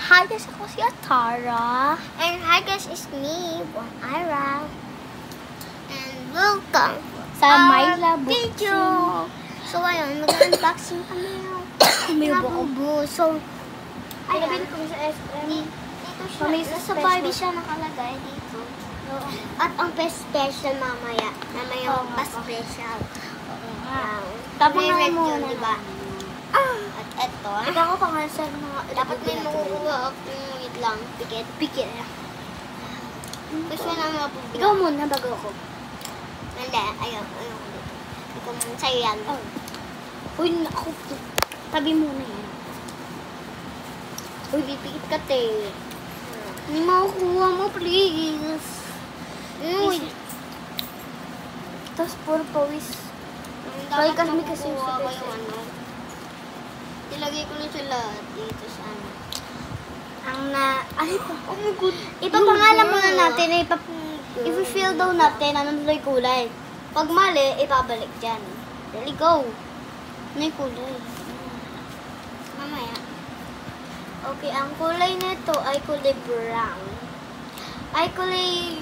Hi guys, ako si Atara. And hi guys, it's me, Buang Ira. And welcome Sa My our Love video. So ayun, mag-unboxing kami May ng buko. bubo. So, Nabili ayan. ko sa SM. Dito siya, Kami nasa special. Barbie siya nakalagay dito. At ang special mamaya. Mamaya Oo ang nga. pa-special. Tapos nga Red muna. yun, diba? At eto, Ikaw ko pangasal mga dapat may makukuha ako. Wait lang, pikit. Pikit. Gusto na mapubuha. Ikaw muna bago ako. Hindi, ayaw dito. Ikaw muna, sa'yo yan. Uy, naku. Tabi muna yan. Uy, pipikit ka te. Hindi makukuha mo, please. Uy. Tapos puro pawis. Dapat kasi kasi makukuha ko yung yung ano. Ilagay ko na sila dito sa ano. Ay, oh my God. Ipapangalan muna natin. I-fill daw natin. Anong may kulay. Pag mali, ibabalik dyan. There you go. Ano yung kulay? Mamaya. Okay, ang kulay nito ay kulay brown. Ay, kulay...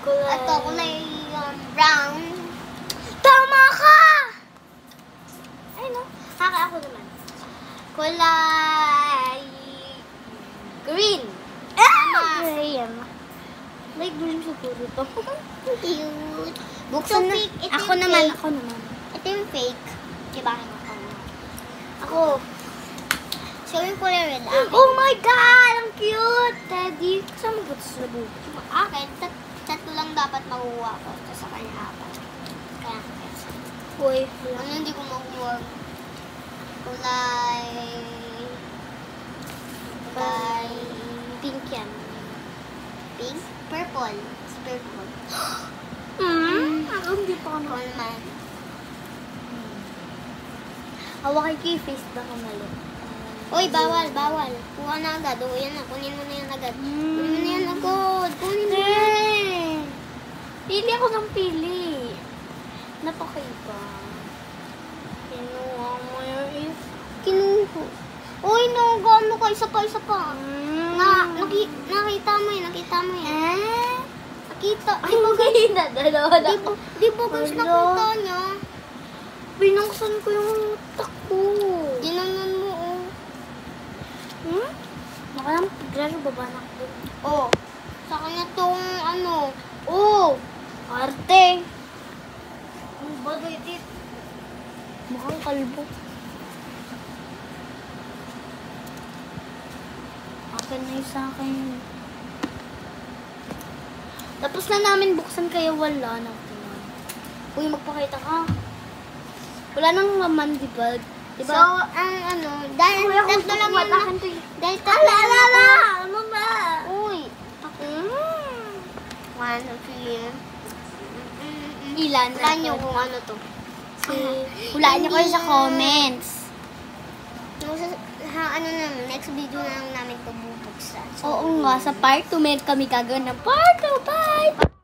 Ito, kulay brown. Tama ka! Ay, no. Haka ako naman. Kulay... green. Tama. Green. Like green siguro to. Cute. Buksan na. fake. Ito Ako yung naman, fake. ako naman. Ito yung fake. Diba? Ako. So, yung kulay red. Oh my God! Ang cute! Teddy. Kasama ba ito sa labo? Akin, tatlo lang dapat makuha ko. Tapos sa kanya apat. Kaya, Uy. ano hindi ko makuha? Kulay... Pink yan. Pink? Purple. It's purple. Ako hindi pa ako Ikaw naman. Hawakan ko yung face baka mali. Uy, bawal. Kuha na agad. O, yan na. Kunin mo na yan agad. Kunin mo na yan agad. Kunin mo na. Pili ako ng pili. Napakaiba. Kinuha mo yung Kinuha. Uy, no. Gano ka. Isa pa. Nakita mo yun. Nakita. Ay, nadalawa na ako. Di ba guys nakita niya? Binuksan ko yung utak ko. Ginanon mo, oh. Makalang piglas baba na ko. Oh. Sa kanya tong ano. Oh! Arte! Ang bagay dit. Mukhang kalbo. Akin na yung sa akin. Tapos na namin buksan kaya wala nang tinan. Uy, magpakita ka. Wala nang laman, diba? Diba? So, ang ano, dahil Kuya, kung tatlo lang wala yun. kang to. Dahil tatlo lang Ala! ako. Ano ba? Uy. One, two, Ilan? Hulaan niyo kung ano to. Hulaan niyo kayo sa comments. Ano naman, next video na lang namin ito bubuksan. So, Oo nga, sa part 2 may kami gagawin ng part 2. Bye!